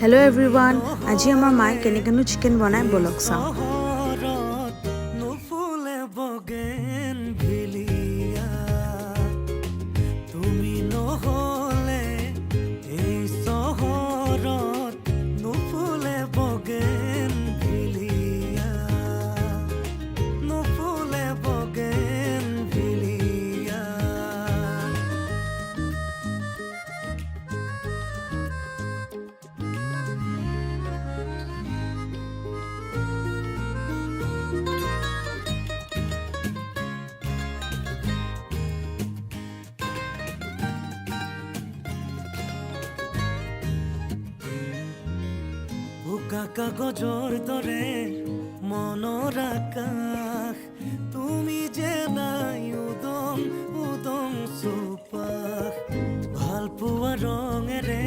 Hello' everyone, আজি আমাৰ মায়ে কেনেকৈনো চিকেন বনাই বলক চাওঁ। নুফুলে বগেন ভিলিয়া তুমি নহলে এই চহৰত নুফুলে বগেন ভিলিয়া নুফুলে বগেন ভিলিয়া বোকা কাগজৰ দৰে মনৰ আকাশ তুমি যে নাই উদং উদং চৌপাশ ভাল পোৱা ৰঙেৰে